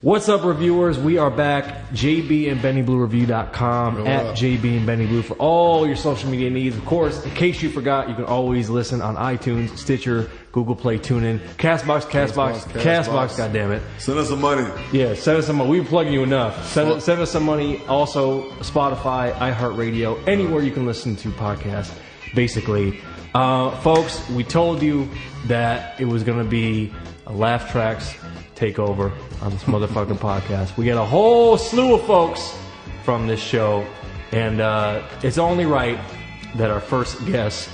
What's up, reviewers? We are back. JBandBennyBlueReview.com at JBandBennyBlue for all your social media needs. Of course, in case you forgot, you can always listen on iTunes, Stitcher, Google Play, TuneIn, Castbox, goddammit. Send us some money. Yeah, send us some money. We've plugged you enough. Send us some money. Also, Spotify, iHeartRadio, anywhere you can listen to podcasts, basically. Folks, we told you that it was going to be a LaffTracks takeover on this motherfucking podcast. We got a whole slew of folks from this show, and it's only right that our first guest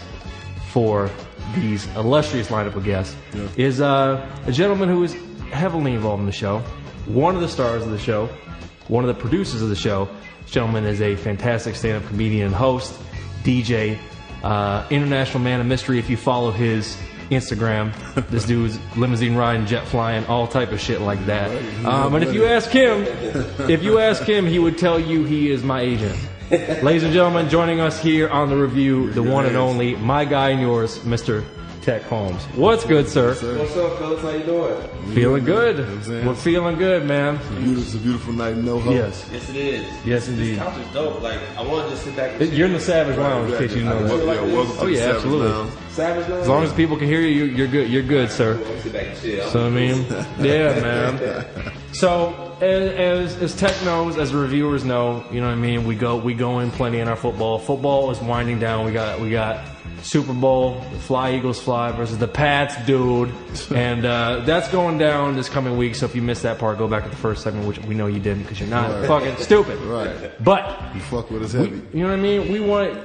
for these illustrious lineup of guests is a gentleman who is heavily involved in the show, one of the stars of the show, one of the producers of the show. This gentleman is a fantastic stand-up comedian and host, DJ, international man of mystery if you follow his Instagram. This dude's limousine riding, jet flying, all type of shit like that. And if you ask him, he would tell you he is my agent. Ladies and gentlemen, joining us here on the review, the one and only, my guy and yours, Mr. Teck Holmes. What's good, sir? What's up, fellas? How you doing? Feeling good. We're feeling good, man. It's a beautiful night, no hope. Yes. Yes, it is. Yes, indeed. This couch is dope. Like, I want to just sit back and You're in the Savage Lounge, in case you know that. Welcome to the Savage absolutely. Lounge. Savage Lounge? As long as people can hear you, you're good. You're good, sir. Sit back and chill. So I mean, yeah, man. So as Tech knows, as the reviewers know, you know what I mean. We go in plenty in our football. Football is winding down. We got Super Bowl, the Fly Eagles Fly versus the Pats, dude, and that's going down this coming week. So if you missed that part, go back to the first segment, which we know you didn't because you're not fucking stupid. Right. But You fuck with us heavy. you know what I mean. We want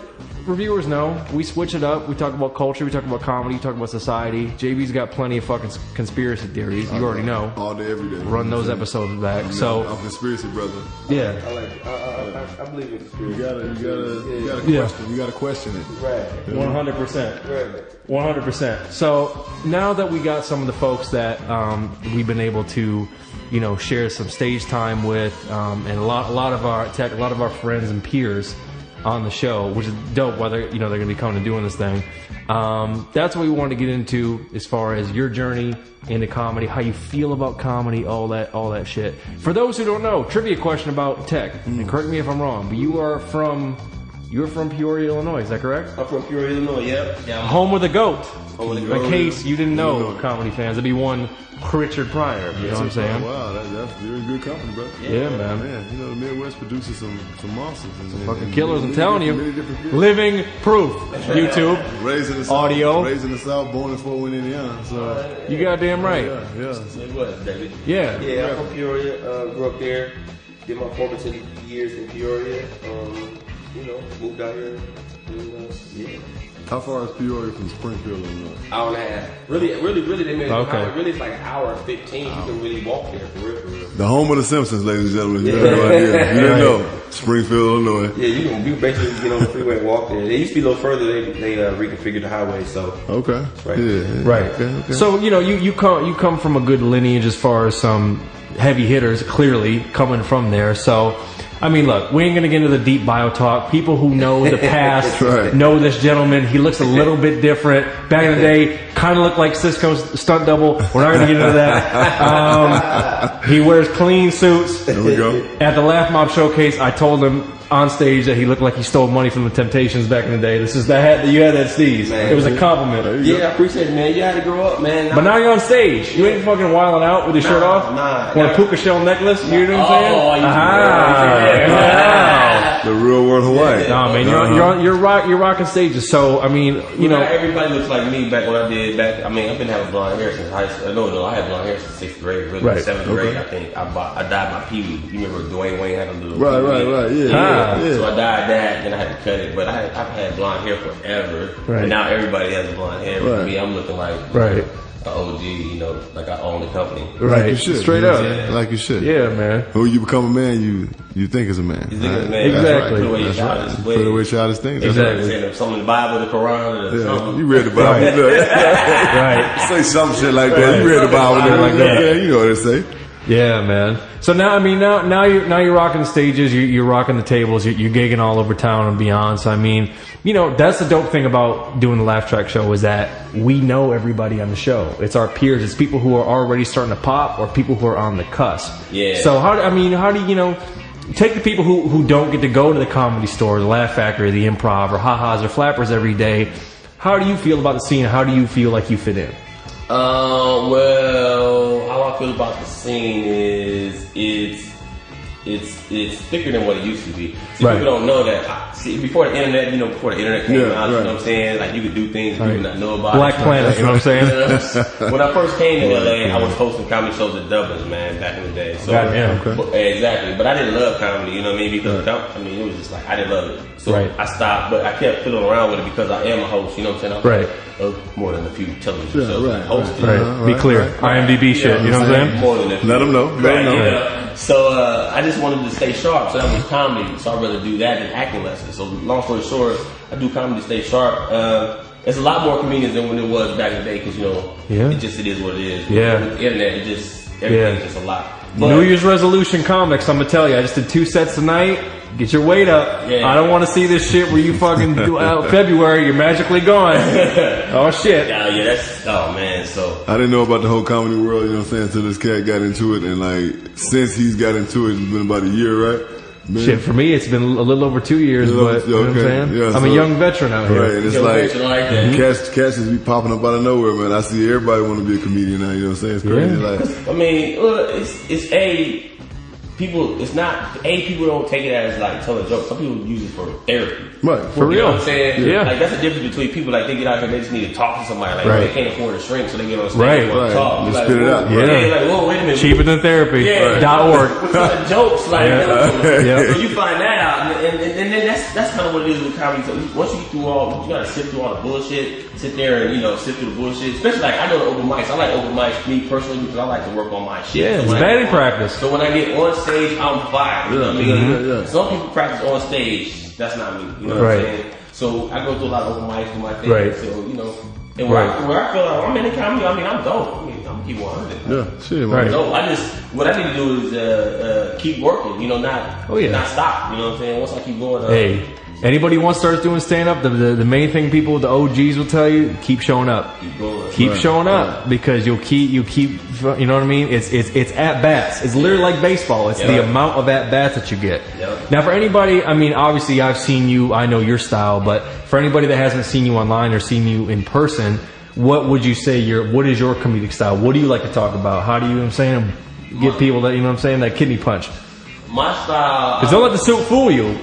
reviewers know we switch it up. We talk about culture. We talk about comedy. We talk about society. JB's got plenty of fucking conspiracy theories. You already know. All day, every day. Run those episodes back. So I'm a conspiracy brother. yeah. I like it. I believe in conspiracy. You gotta question it. Right. 100%. 100%. So now that we got some of the folks that we've been able to, you know, share some stage time with, and a lot of our friends and peers on the show, which is dope. Whether you know they're going to be coming and doing this thing, that's what we wanted to get into as far as your journey into comedy, how you feel about comedy, all that shit. For those who don't know, trivia question about Tech, and correct me if I'm wrong, but you're from Peoria, Illinois, is that correct? I'm from Peoria, Illinois. Yep. Yeah. Home of the GOAT. Home of the GOAT. In case you didn't know, comedy fans, it'd be one Richard Pryor. You know what I'm saying? Wow, that's you're in good company, bro. Yeah, man. You know the Midwest produces some monsters, and Fucking killers. I'm telling you, many different kids. living proof. YouTube, Raised in the South, audio. raised in the South, born in Fort Wayne, Indiana. So you goddamn right. yeah. It was, David. Yeah. Yeah, I'm from Peoria. Grew up there. Did my formative years in Peoria. Moved out here. And, yeah. How far is Peoria from Springfield, Illinois? Hour and a half. Really, they made it. Okay. Really, it's like an hour and 15. You can really walk there for real. The home of the Simpsons, ladies and gentlemen. You have no idea. You didn't know. Springfield, Illinois. Yeah, you can basically get on the freeway and walk there. They used to be a little further. They reconfigured the highway, so. Okay. Right. Yeah. Right. Okay. So you come from a good lineage as far as some heavy hitters, clearly coming from there. So. I mean, look, we ain't going to get into the deep bio talk. People who know the past know this gentleman. He looks a little bit different. Back in the day, kind of looked like Cisco's stunt double. We're not going to get into that. He wears clean suits. There we go. At the Laugh Mob Showcase, I told him on stage that he looked like he stole money from the Temptations back in the day. This is the hat that you had at Steve's. Man, it was a compliment. Yeah, I appreciate it, man. You had to grow up, man. But now you're on stage. You ain't fucking wilding out with your shirt off. Want a puka shell necklace? You know what I'm saying? The real world Hawaii. Nah, man, you're rocking stages. So I mean, you know, not everybody looks like me back when I did back. I mean, I've been having blonde hair since high school. No, I had blonde hair since 6th grade. Really, Right. 7th grade, I think. I dyed my pee-wee. You remember Dwayne Wayne had a little. Right. Yeah. So I dyed that, then I had to cut it. But I've had blonde hair forever, Right. and now everybody has blonde hair. Right. For me, I'm looking like Right. an OG. You know, like I own the company. Right. Like you should. Straight up. Like you should. Yeah, man. When you become a man, you think as a man. You think it's man. Exactly. Put away your That's right. childish Put away ways. childish things. That's Exactly. Saying something in the Bible, the Quran, or right. something. You read the Bible. Right. Say some shit like that. You read the Bible. Right. Like that. Yeah, you know what they say. Yeah, man. So now, I mean, now you're rocking the stages, you're rocking the tables, you're gigging all over town and beyond. So I mean, you know, that's the dope thing about doing the LaffTracks show is that we know everybody on the show. It's our peers. It's people who are already starting to pop or people who are on the cusp. Yeah. So how do you know? Take the people who don't get to go to the Comedy Store, the Laugh Factory, the Improv, or Ha-Ha's or Flappers every day. How do you feel about the scene? How do you feel like you fit in? Well, how I feel about the scene is it's thicker than what it used to be. See, Right. people don't know that. See, before the internet, you know, before the internet came out, you right. know what I'm saying? Like, you could do things people not know about. Black Planet, you know what I'm saying? When I first came to LA, I was hosting comedy shows at Dublin's, man, back in the day. So, Goddamn, okay. Exactly. But I didn't love comedy, you know what I mean? Because, I mean, it was just like, I didn't love it. So Right. I stopped, but I kept fiddling around with it because I am a host, you know what I'm saying? Right. More than a few television Yeah, shows. right, Hosting. Right. Be clear. IMDb shit, you know what I'm saying? More than a few. Let them know. Let them know. Yeah. So I just wanted to stay sharp. So that was comedy. So I'd rather do that than acting lessons. So long story short, I do comedy to stay sharp. It's a lot more comedians than when it was back in the day because, you know, Yeah. it is what it is. Yeah. With the internet, everything's just a lot. But, New Year's resolution comics, I'm gonna tell you, I just did 2 sets tonight. Get your weight up. Yeah. I don't want to see this shit where you fucking do out February, you're magically gone. Oh shit. oh man, so. I didn't know about the whole comedy world, you know what I'm saying, until this cat got into it. And like, since he's got into it, it's been about a year, right? Man. Shit, for me, it's been a little over 2 years, but you know what I'm saying? Yeah, I'm a young veteran out here. Right, and it's Young like, veteran like that. cats just be popping up out of nowhere, man. I see everybody want to be a comedian now, you know what I'm saying? It's crazy. Yeah. Like, I mean, people don't take it as like telling jokes. Some people use it for therapy. right, For You know real. what I'm saying? Yeah. Like, that's the difference between people, like, they get out here, they just need to talk to somebody. Like, Right. they can't afford a shrink, so they get on stage Right, and want right. to talk. Just Like, spit it whoa, out. Yeah. Like, whoa, wait a minute. Cheaper than therapy. Yeah. .org. With some jokes, like, Yeah. so you find that out, and then that's kind of what it is with comedy. So once you get through you gotta sift through all the bullshit, sit there and, you know, sift through the bullshit. Especially, like, I go to open mics. I like open mics, me personally, because I like to work on my shit. Yeah, So it's when I batting get practice. So when I get on stage, I'm fired. You know what I mean? yeah. Some people practice on stage. That's not me. You know what Right. I'm saying? So I go through a lot of open mics with my thing. Right. So, you know, and where I feel like I'm in the comedy, I mean, I'm dope. I mean, I'm gonna keep 100. yeah, shit, man. Right. So what I need to do is keep working, you know, not stop. You know what I'm saying? Once I keep going, Hey, anybody who wants to start doing stand-up, the main thing people, the OGs will tell you, keep showing up. keep going. Keep Right, showing up because you keep, you know what I mean? It's at bats. It's literally like baseball. It's the amount of at bats that you get. Yep. Now, for anybody, I mean, obviously, I've seen you. I know your style, but for anybody that hasn't seen you online or seen you in person, what would you say what is your comedic style? What do you like to talk about? How do you know what I'm saying? Get people that, you know what I'm saying, that kidney punch. My style. Because don't let the suit fool you.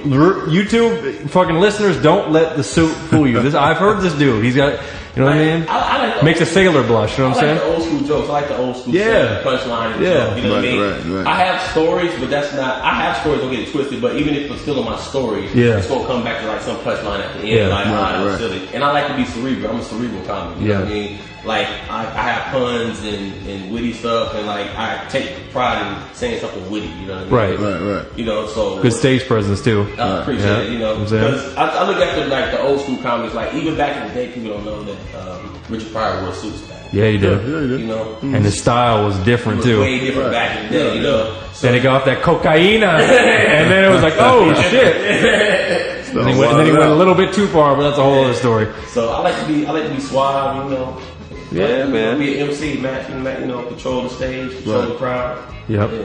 YouTube fucking listeners, don't let the suit fool you. I've heard this dude. He's got, you know what I mean? I like Makes a sailor blush. You know what I'm I like saying? the old school jokes. I like the old school Yeah. punchline. And Yeah. joke, you know what I mean? Right. I have stories, but that's not. I have stories. Don't get it twisted. But even if it's still in my story, Yeah. it's gonna come back to like some punchline at the end. Yeah. Like, that was Right. silly. And I like to be cerebral. I'm a cerebral comic. You know what I Yeah. mean? Like I have puns and witty stuff, and like I take pride in saying something witty. You know what I mean? Right. You know, so Good stage presence, too. I appreciate Yeah. it, you know, I'm saying? because I look at like the old school comics, like even back in the day, people don't know that Richard Pryor wore suits back. Yeah, you Yeah, do. you did. You know, And the style was it different, was too. way different back in the day. You know, so Then he got off that cocaine, and then it was like, oh, shit. And then he went a little bit too far, but that's a whole other story. So I like to be suave, you know. Yeah, man. Be an MC, you know, control the stage, control the crowd. Yep. Yeah.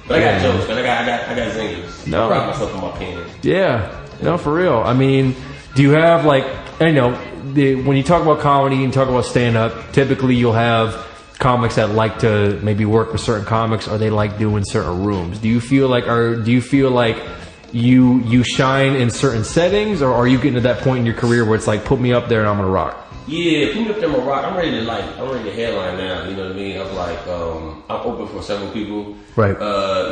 But I got jokes, man. I got zingers. No. I pride myself on my pen. Yeah, no, for real. I mean, do you have like, you know, when you talk about comedy and talk about stand-up, typically you'll have comics that like to maybe work with certain comics, or they like doing certain rooms. Do you feel like you shine in certain settings, or are you getting to that point in your career where it's like, put me up there and I'm gonna rock? Yeah, put me up there on rock. I'm ready to headline now. You know what I mean? I'm like, I'm open for several people. Right.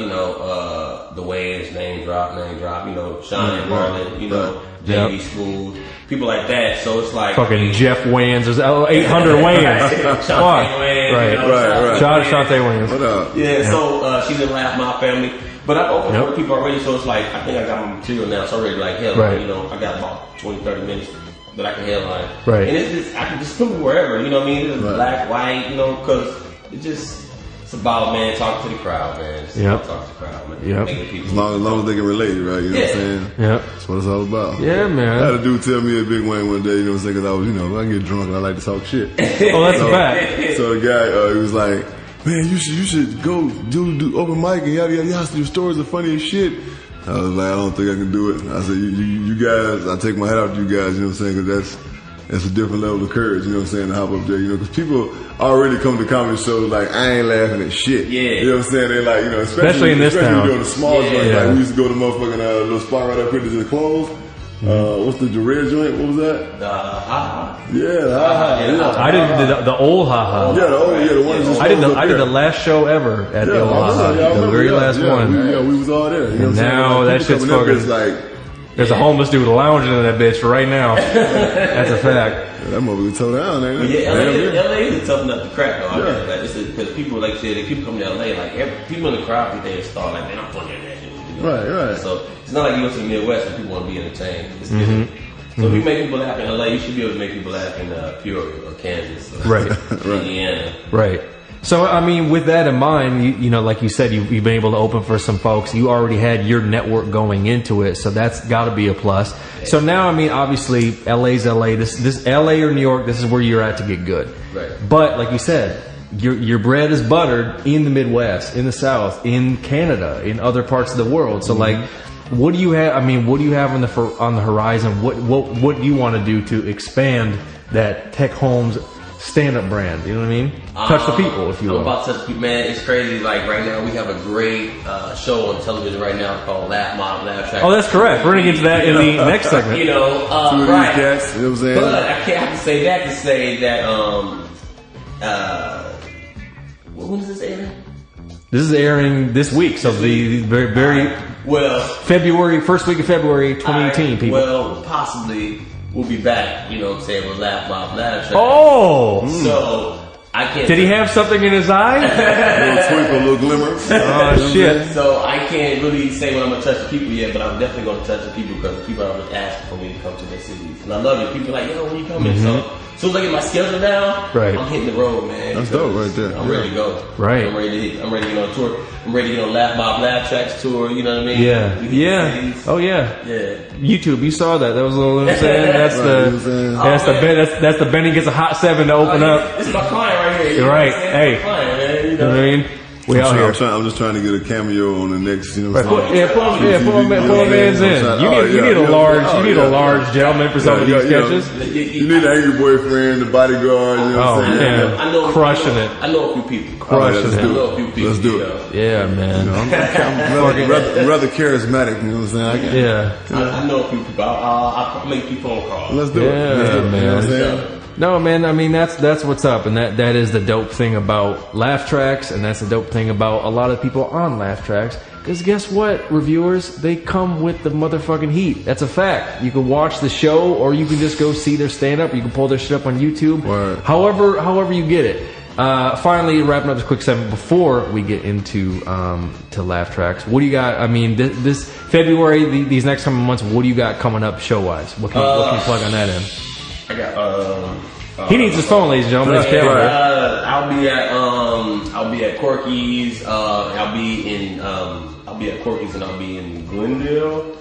You know, the Wayans, name drop. You know, Sean and Marlon. You know, Yep. JB Smooth, people like that. So it's like Fucking Jeff Wayans, there's 800 Wayans. Fuck. Wayans, Right. you know, Right. Shout out to Shantae Wayans. What up? Yeah, so she's in Laugh My Family. But I'm open Yep. for people already, so it's like, I think I got my material now, so I'm ready to like headline. Right. You know, I got about 20, 30 minutes that I can headline. Right. And it's just, I can just put me wherever, you know what I mean? It's Right. black, white, you know, because it just, It's about, man, talking to the crowd, man. It's about talking to the crowd, man. Making people as long as they can relate, right? You know what I'm saying? Yeah. That's what it's all about. Yeah, man. I had a dude tell me at Big Wayne one day, you know what I'm saying? Because I was, I get drunk and I like to talk shit. Oh, that's a fact. So the guy, he was like, man, you should go do open mic and yada, yada, yada. Your stories are funny as shit. I was like, I don't think I can do it. I said, you guys, I take my hat off to you guys, you know what I'm saying? Because that's a different level of courage, you know what I'm saying, to hop up there, because people already come to comedy shows like, I ain't laughing at shit. Yeah. You know what I'm saying? They like, especially in this town. Doing the small joints. Like, we used to go to motherfucking little spot right up here that just closed. What's the red joint? What was that? The Ha-Ha. Yeah, the Ha-Ha. Yeah. I did the old Ha-Ha. Yeah, the one that just I did the last show ever at the old Ha-Ha. The very last one. We was all there. You know and now that shit's fucking like. There's a homeless dude lounging in that bitch right now. That's a fact. Yeah, that motherfucker toe down, ain't it? Yeah, LA is a tough nut to crack, though. Yeah. Because people, like you said, people come to LA, like, people in the crowd think they start, like, man, I'm funny in that shit. Right. So it's not like you go to the Midwest and people want to be entertained. It's different. So if you make people laugh in LA, you should be able to make people laugh in Peoria or Kansas or Indiana. Right. So, I mean, with that in mind, you know, like you said, you've been able to open for some folks. You already had your network going into it, so that's got to be a plus. So now, I mean, obviously, LA's LA. This LA or New York, this is where you're at to get good. Right. But, like you said, your bread is buttered in the Midwest, in the South, in Canada, in other parts of the world. So, like, what do you have? I mean, what do you have on the horizon? What do you want to do to expand that Teck Holmes stand-up brand? You know what I mean? Touch the people, if you will. I'm about to touch the people, man. It's crazy. Like, right now, we have a great show on television right now called LaffTracks. Oh, that's correct. We're going to get to that in the next segment. You know, right. Cats, you know what I'm saying? But I can't have to say that to say that, when is this airing? This is airing this week, so the very February, first week of February 2018, people. Well, possibly we'll be back, you know what I'm saying, with LaffTracks. Oh! So, I can't... Did he have something in his eye? A little twinkle, a little glimmer. Oh, shit. So, I can't really say when I'm going to touch the people yet, but I'm definitely going to touch the people because the people are asking for me to come to their cities. And I love it. People are like, yo, when you coming? So, as soon as I get my schedule down, I'm hitting the road, man. That's dope right there. I'm ready to go. Right. I'm ready to get on tour. I'm ready to get on LaffTracks tour, you know what I mean? Yeah. Oh, yeah. Yeah. YouTube, you saw that. That was a little, you know what I'm saying? That's the Benny gets a hot 7 to open up. This is my client right here. Right. Hey. My client, man. You know what I mean? We out here. I'm just trying to get a cameo on the next, you know what I'm saying? Put a man's in. You need a large gentleman for some of these sketches. You need an angry boyfriend, the bodyguard, you know what I'm saying? Man. Crushing it. I know a few people. Crushing it. Let's do it. Yeah, man. I'm rather charismatic, you know what I'm saying? I know a few people. I'll make you phone calls. Let's do it. Yeah, man. You know what I'm saying? No, man, I mean, that's what's up, and that is the dope thing about LaffTracks, and that's the dope thing about a lot of people on LaffTracks, because guess what, reviewers? They come with the motherfucking heat. That's a fact. You can watch the show, or you can just go see their stand-up, you can pull their shit up on YouTube, however you get it. Finally, wrapping up this quick segment before we get into to LaffTracks. What do you got? I mean, this February, these next coming months, what do you got coming up show-wise? What can you plug on that end? I got he needs his phone, ladies and gentlemen. His calendar. I'll be at Corky's. I'll be at Corky's and I'll be in Glendale.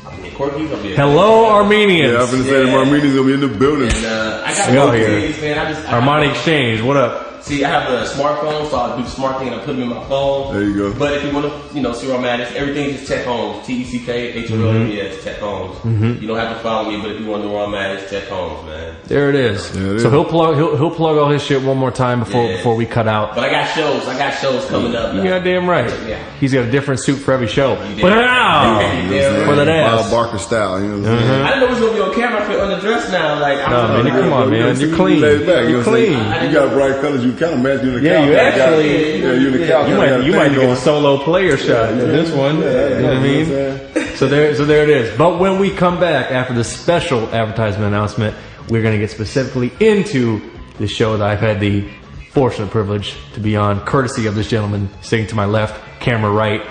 I'll be at Corky's. Hello, Armenians. Yeah, I'm gonna say the Armenians gonna be in the building. And I got here. Armani Exchange. What up? See, I have a smartphone, so I'll do the smart thing and I put them in my phone. There you go. But if you want to, see where I'm at, everything is Teck Holmes. TECKHOLMES, Teck Holmes. You don't have to follow me, but if you want to know where I'm at, it's Teck Holmes, man. There it is. So he'll plug all his shit one more time before we cut out. But I got shows coming up now. You goddamn right. Yeah. He's got a different suit for every show. For that ass. Bob Barker style, you know what I'm saying? I didn't know it was gonna be on camera. I feel underdressed now. Like, come on, man. You're clean. You're clean. You got bright colors. You kind of match you in the couch. You actually. You in the couch. You might get a solo player shot in this one. You know what I mean? So there it is. But when we come back after the special advertisement announcement, we're going to get specifically into the show that I've had the fortunate privilege to be on, courtesy of this gentleman sitting to my left, camera right,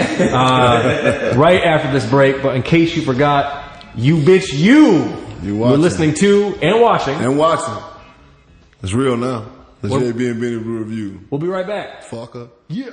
right after this break. But in case you forgot, you bitch, you're listening to and watching. It's real now. The JB and Benny Review. We'll be right back. Fucker. Yeah.